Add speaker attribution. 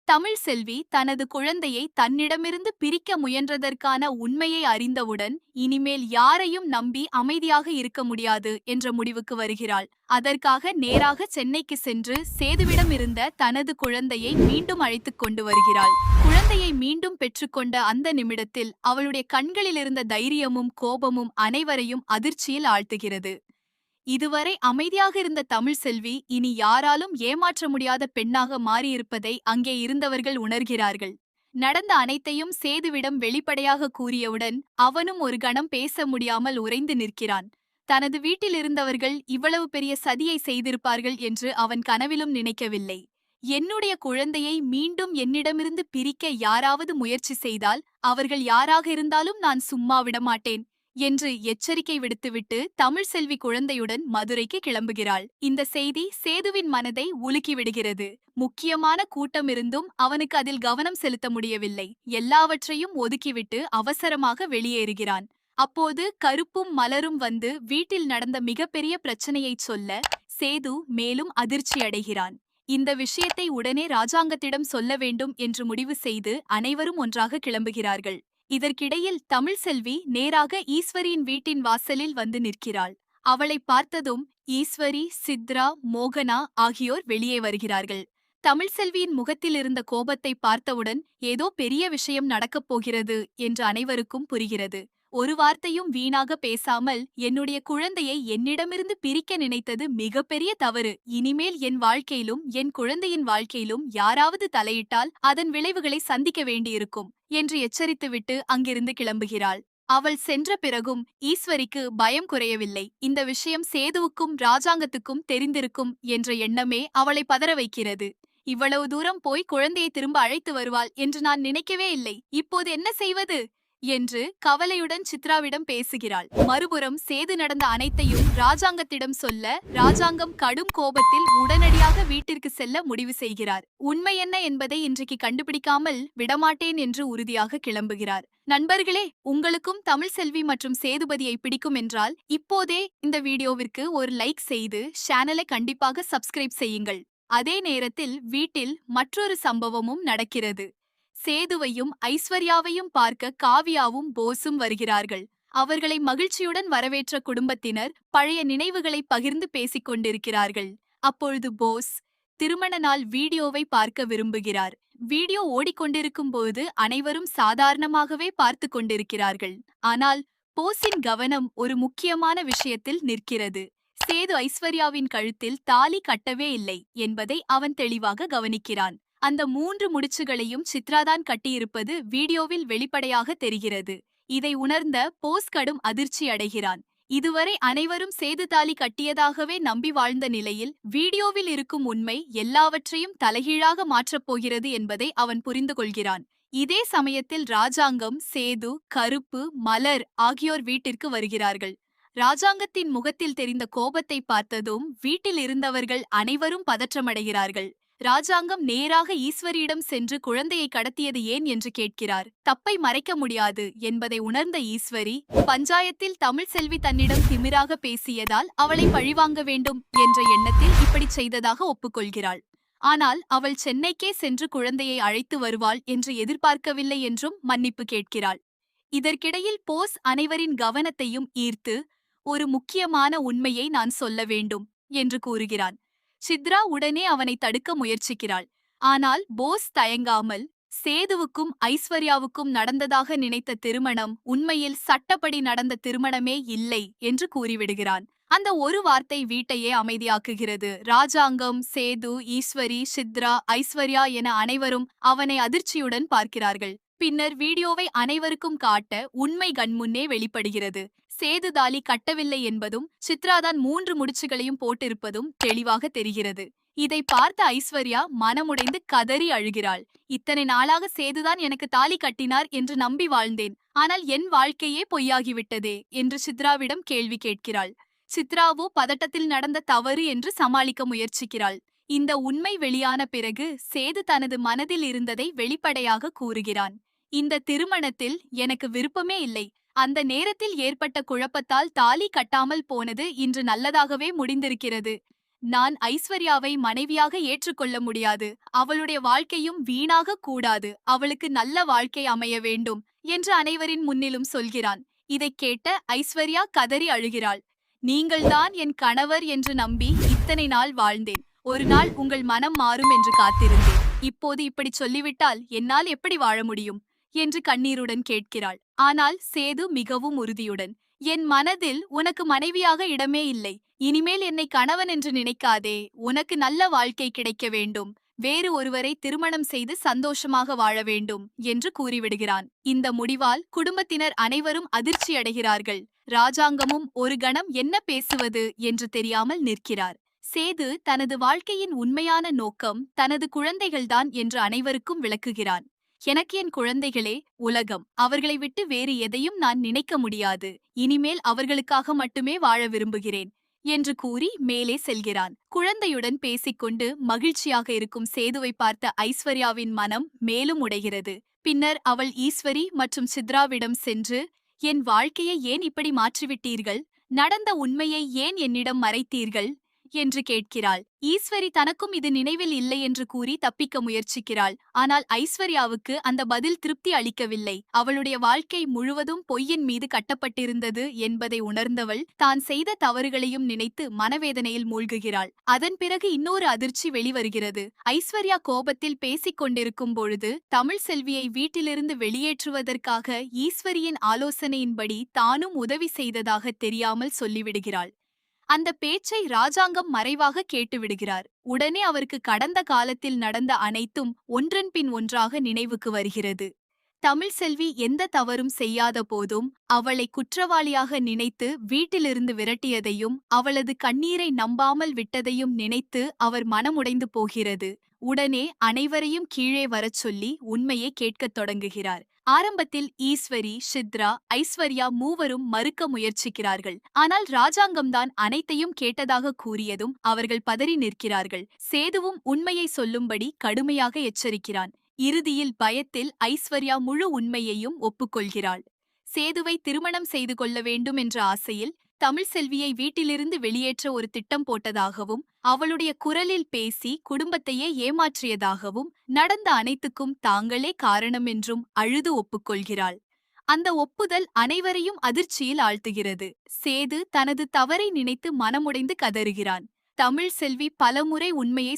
Speaker 1: தமிழ் செல்வி தனது குழந்தையை தன்னிடமிருந்து பிரிக்க முயன்றதற்கான உண்மையை அறிந்தவுடன் இனிமேல் யாரையும் நம்பி அமைதியாக இருக்க முடியாது என்ற முடிவுக்கு வருகிறாள். அதற்காக நேராக சென்னைக்கு சென்று சேதுவிடம் இருந்த தனது குழந்தையை மீண்டும் அழைத்துக் கொண்டு வருகிறாள். குழந்தையை மீண்டும் பெற்றுக்கொண்ட அந்த நிமிடத்தில் அவளுடைய கண்களில் இருந்த தைரியமும் கோபமும் அனைவரையும் அதிர்ச்சியில் ஆழ்த்துகிறது. இதுவரை அமைதியாக இருந்த தமிழ் செல்வி இனி யாராலும் ஏமாற்ற முடியாத பெண்ணாக மாறியிருப்பதை அங்கே இருந்தவர்கள் உணர்கிறார்கள். நடந்த அனைத்தையும் சேதுவிடம் வெளிப்படையாக கூறியவுடன் அவனும் ஒரு கணம் பேச முடியாமல் உறைந்து நிற்கிறான். தனது வீட்டில் இருந்தவர்கள் இவ்வளவு பெரிய சதியை செய்திருப்பார்கள் என்று அவன் கனவிலும் நினைக்கவில்லை. என்னுடைய குழந்தையை மீண்டும் என்னிடமிருந்து பிரிக்க யாராவது முயற்சி செய்தால் அவர்கள் யாராக இருந்தாலும் நான் சும்மா விடமாட்டேன் என்று எச்சரிக்கை விடுத்துவிட்டு தமிழ் செல்வி குழந்தையுடன் மதுரைக்கு கிளம்புகிறாள். இந்த செய்தி சேதுவின் மனதை உலுக்கிவிடுகிறது. முக்கியமான கூட்டம் இருந்தும் அவனுக்கு அதில் கவனம் செலுத்த முடியவில்லை. எல்லாவற்றையும் ஒதுக்கிவிட்டு அவசரமாக வெளியேறுகிறான். அப்போது கருப்பும் மலரும் வந்து வீட்டில் நடந்த மிகப்பெரிய பிரச்சனையைச் சொல்ல சேது மேலும் அதிர்ச்சி அடைகிறான். இந்த விஷயத்தை உடனே ராஜாங்கத்திடம் சொல்ல வேண்டும் என்று முடிவு செய்து அனைவரும் ஒன்றாக கிளம்புகிறார்கள். இதற்கிடையில் தமிழ் செல்வி நேராக ஈஸ்வரியின் வீட்டின் வாசலில் வந்து நிற்கிறாள். அவளை பார்த்ததும் ஈஸ்வரி, சித்ரா, மோகனா ஆகியோர் வெளியே வருகிறார்கள். தமிழ் செல்வியின் முகத்தில் இருந்த கோபத்தை பார்த்தவுடன் ஏதோ பெரிய விஷயம் நடக்கப் போகிறது என்று அனைவருக்கும் புரிகிறது. ஒரு வார்த்தையும் வீணாக பேசாமல் என்னுடைய குழந்தையை என்னிடமிருந்து பிரிக்க நினைத்தது மிகப்பெரிய தவறு. இனிமேல் என் வாழ்க்கையிலும் என் குழந்தையின் வாழ்க்கையிலும் யாராவது தலையிட்டால் அதன் விளைவுகளை சந்திக்க வேண்டியிருக்கும் என்று எச்சரித்துவிட்டு அங்கிருந்து கிளம்புகிறாள். அவள் சென்ற பிறகும் ஈஸ்வரிக்கு பயம் குறையவில்லை. இந்த விஷயம் சேதுவுக்கும் ராஜாங்கத்துக்கும் தெரிந்திருக்கும் என்ற எண்ணமே அவளை பதற வைக்கிறது. இவ்வளவு தூரம் போய் குழந்தையை திரும்ப அழைத்து வருவாள் என்று நான் நினைக்கவே இல்லை. இப்போது என்ன செய்வது என்று கவலையுடன் சித்ராவிடம் பேசுகிறாள். மறுபுறம் சேது நடந்த அனைத்தையும் ராஜாங்கத்திடம் சொல்ல ராஜாங்கம் கடும் கோபத்தில் உடனடியாக வீட்டிற்கு செல்ல முடிவு செய்கிறார். உண்மை என்ன என்பதை இன்றைக்கு கண்டுபிடிக்காமல் விடமாட்டேன் என்று உறுதியாக கிளம்புகிறார். நண்பர்களே, உங்களுக்கும் தமிழ் செல்வி மற்றும் சேதுபதியை பிடிக்கும் என்றால் இப்போதே இந்த வீடியோவிற்கு ஒரு லைக் செய்து சேனலை கண்டிப்பாக சப்ஸ்கிரைப் செய்யுங்கள். அதே நேரத்தில் வீட்டில் மற்றொரு சம்பவமும் நடக்கிறது. சேதுவையும் ஐஸ்வர்யாவையும் பார்க்க காவியாவும் போஸும் வருகிறார்கள். அவர்களை மகிழ்ச்சியுடன் வரவேற்ற குடும்பத்தினர் பழைய நினைவுகளை பகிர்ந்து பேசிக் கொண்டிருக்கிறார்கள். அப்பொழுது போஸ் திருமண நாள் வீடியோவை பார்க்க விரும்புகிறார். வீடியோ ஓடிக்கொண்டிருக்கும் போது அனைவரும் சாதாரணமாகவே பார்த்து கொண்டிருக்கிறார்கள். ஆனால் போஸின் கவனம் ஒரு முக்கியமான விஷயத்தில் நிற்கிறது. சேது ஐஸ்வர்யாவின் கழுத்தில் தாலி கட்டவே இல்லை என்பதை அவன் தெளிவாக கவனிக்கிறான். அந்த 3 முடிச்சுகளையும் சித்ராதான் கட்டியிருப்பது வீடியோவில் வெளிப்படையாக தெரிகிறது. இதை உணர்ந்த போஸ் கடும் அதிர்ச்சி அடைகிறான். இதுவரை அனைவரும் சேது தாலி கட்டியதாகவே நம்பி வாழ்ந்த நிலையில் வீடியோவில் இருக்கும் உண்மை எல்லாவற்றையும் தலைகீழாக மாற்றப் போகிறது என்பதை அவன் புரிந்து கொள்கிறான். இதே சமயத்தில் ராஜாங்கம், சேது, கருப்பு, மலர் ஆகியோர் வீட்டிற்கு வருகிறார்கள். ராஜாங்கத்தின் முகத்தில் தெரிந்த கோபத்தை பார்த்ததும் வீட்டில் இருந்தவர்கள் அனைவரும் பதற்றமடைகிறார்கள். ராஜாங்கம் நேராக ஈஸ்வரியிடம் சென்று குழந்தையை கடத்தியது ஏன் என்று கேட்கிறார். தப்பை மறைக்க முடியாது என்பதை உணர்ந்த ஈஸ்வரி, பஞ்சாயத்தில் தமிழ் செல்வி தன்னிடம் திமிராக பேசியதால் அவளை பழிவாங்க வேண்டும் என்ற எண்ணத்தில் இப்படி செய்ததாக ஒப்புக்கொள்கிறாள். ஆனால் அவள் சென்னைக்கே சென்று குழந்தையை அழைத்து வருவாள் என்று எதிர்பார்க்கவில்லை என்றும் மன்னிப்பு கேட்கிறாள். இதற்கிடையில் போஸ் அனைவரின் கவனத்தையும் ஈர்த்து, ஒரு முக்கியமான உண்மையை நான் சொல்ல வேண்டும் என்று கூறுகிறான். சித்ரா உடனே அவனை தடுக்க முயற்சிக்கிறாள். ஆனால் போஸ் தயங்காமல், சேதுவுக்கும் ஐஸ்வர்யாவுக்கும் நடந்ததாக நினைத்த திருமணம் உண்மையில் சட்டப்படி நடந்த திருமணமே இல்லை என்று கூறிவிடுகிறான். அந்த ஒரு வார்த்தை வீட்டையே அமைதியாக்குகிறது. ராஜாங்கம், சேது, ஈஸ்வரி, சித்ரா, ஐஸ்வர்யா என அனைவரும் அவனை அதிர்ச்சியுடன் பார்க்கிறார்கள். பின்னர் வீடியோவை அனைவருக்கும் காட்ட உண்மை கண்முன்னே வெளிப்படுகிறது. சேது தாலி கட்டவில்லை என்பதும் சித்ராதான் 3 முடிச்சுகளையும் போட்டிருப்பதும் தெளிவாக தெரிகிறது. இதை பார்த்த ஐஸ்வர்யா மனமுடைந்து கதறி அழுகிறாள். இத்தனை நாளாக சேதுதான் எனக்கு தாலி கட்டினார் என்று நம்பி வாழ்ந்தேன். ஆனால் என் வாழ்க்கையே பொய்யாகிவிட்டதே என்று சித்ராவிடம் கேள்வி கேட்கிறாள். சித்ராவோ பதட்டத்தில் நடந்த தவறு என்று சமாளிக்க முயற்சிக்கிறாள். இந்த உண்மை வெளியான பிறகு சேது தனது மனதில் இருந்ததை வெளிப்படையாக கூறுகிறான். இந்த திருமணத்தில் எனக்கு விருப்பமே இல்லை. அந்த நேரத்தில் ஏற்பட்ட குழப்பத்தால் தாலி கட்டாமல் போனது இன்று நல்லதாகவே முடிந்திருக்கிறது. நான் ஐஸ்வர்யாவை மனைவியாக ஏற்றுக்கொள்ள முடியாது. அவளுடைய வாழ்க்கையும் வீணாக கூடாது. அவளுக்கு நல்ல வாழ்க்கை அமைய வேண்டும் என்று அனைவரின் முன்னிலும் சொல்கிறான். இதைக் கேட்ட ஐஸ்வர்யா கதறி அழுகிறாள். நீங்கள்தான் என் கணவர் என்று நம்பி இத்தனை நாள் வாழ்ந்தேன். ஒரு நாள் உங்கள் மனம் மாறும் என்று காத்திருந்தேன். இப்போது இப்படி சொல்லிவிட்டால் என்னால் எப்படி வாழ முடியும் என்று கண்ணீருடன் கேட்கிறாள். ஆனால் சேது மிகவும் உறுதியுடன், என் மனதில் உனக்கு மனைவியாக இடமே இல்லை. இனிமேல் என்னை கணவன் என்று நினைக்காதே. உனக்கு நல்ல வாழ்க்கை கிடைக்க வேண்டும். வேறு ஒருவரை திருமணம் செய்து சந்தோஷமாக வாழ வேண்டும் என்று கூறிவிடுகிறான். இந்த முடிவால் குடும்பத்தினர் அனைவரும் அதிர்ச்சியடைகிறார்கள். ராஜாங்கமும் ஒரு கணம் என்ன பேசுவது என்று தெரியாமல் நிற்கிறார். சேது தனது வாழ்க்கையின் உண்மையான நோக்கம் தனது குழந்தைகள்தான் என்று அனைவருக்கும் விளக்குகிறான். எனக்கு என் குழந்தைகளே உலகம். அவர்களை விட்டு வேறு எதையும் நான் நினைக்க முடியாது. இனிமேல் அவர்களுக்காக மட்டுமே வாழ விரும்புகிறேன் என்று கூறி மேலே செல்கிறான். குழந்தையுடன் பேசிக்கொண்டு மகிழ்ச்சியாக இருக்கும் சேதுவை பார்த்த ஐஸ்வர்யாவின் மனம் மேலும் உடைகிறது. பின்னர் அவள் ஈஸ்வரி மற்றும் சித்ராவிடம் சென்று, என் வாழ்க்கையை ஏன் இப்படி மாற்றிவிட்டீர்கள்? நடந்த உண்மையை ஏன் என்னிடம் மறைத்தீர்கள் என்று கேட்கிறாள். ஈஸ்வரி தனக்கும் இது நினைவில் இல்லை என்று கூறி தப்பிக்க முயற்சிக்கிறாள். ஆனால் ஐஸ்வர்யாவுக்கு அந்த பதில் திருப்தி அளிக்கவில்லை. அவளுடைய வாழ்க்கை முழுவதும் பொய்யின் மீது கட்டப்பட்டிருந்தது என்பதை உணர்ந்தவள் தான் செய்த தவறுகளையும் நினைத்து மனவேதனையில் மூழ்குகிறாள். அதன் பிறகு இன்னொரு அதிர்ச்சி வெளிவருகிறது. ஐஸ்வர்யா கோபத்தில் பேசிக் கொண்டிருக்கும் பொழுது தமிழ் செல்வியை வீட்டிலிருந்து வெளியேற்றுவதற்காக ஈஸ்வரியின் ஆலோசனையின்படி தானும் உதவி செய்ததாக தெரியாமல் சொல்லிவிடுகிறாள். அந்த பேச்சை ராஜாங்கம் மறைவாக கேட்டுவிடுகிறார். உடனே அவருக்கு கடந்த காலத்தில் நடந்த அனைத்தும் ஒன்றன் பின் ஒன்றாக நினைவுக்கு வருகிறது. தமிழ் செல்வி எந்த தவறும் செய்யாத போதும் அவளை குற்றவாளியாக நினைத்து வீட்டிலிருந்து விரட்டியதையும் அவளது கண்ணீரை நம்பாமல் விட்டதையும் நினைத்து அவர் மனமுடைந்து போகிறது. உடனே அனைவரையும் கீழே வரச் சொல்லி உண்மையை கேட்கத் தொடங்குகிறார். ஆரம்பத்தில் ஈஸ்வரி, சித்ரா, ஐஸ்வர்யா மூவரும் மறுக்க முயற்சிக்கிறார்கள். ஆனால் ராஜாங்கம்தான் அனைத்தையும் கேட்டதாக கூறியதும் அவர்கள் பதறி நிற்கிறார்கள். சேதுவும் உண்மையை சொல்லும்படி கடுமையாக எச்சரிக்கிறான். இறுதியில் பயத்தில் ஐஸ்வர்யா முழு உண்மையையும் ஒப்புக்கொள்கிறாள். சேதுவை திருமணம் செய்து கொள்ள வேண்டும் என்ற ஆசையில் தமிழ் செல்வியை வீட்டிலிருந்து வெளியேற்ற ஒரு திட்டம் போட்டதாகவும் அவளுடைய குரலில் பேசி குடும்பத்தையே ஏமாற்றியதாகவும் நடந்த அனைத்துக்கும் தாங்களே காரணம் என்றும் அழுது ஒப்புக்கொள்கிறாள். அந்த ஒப்புதல் அனைவரையும் அதிர்ச்சியில் ஆழ்த்துகிறது. சேது தனது தவறை நினைத்து மனமுடைந்து கதறுகிறான். தமிழ் செல்வி பலமுறை உண்மையை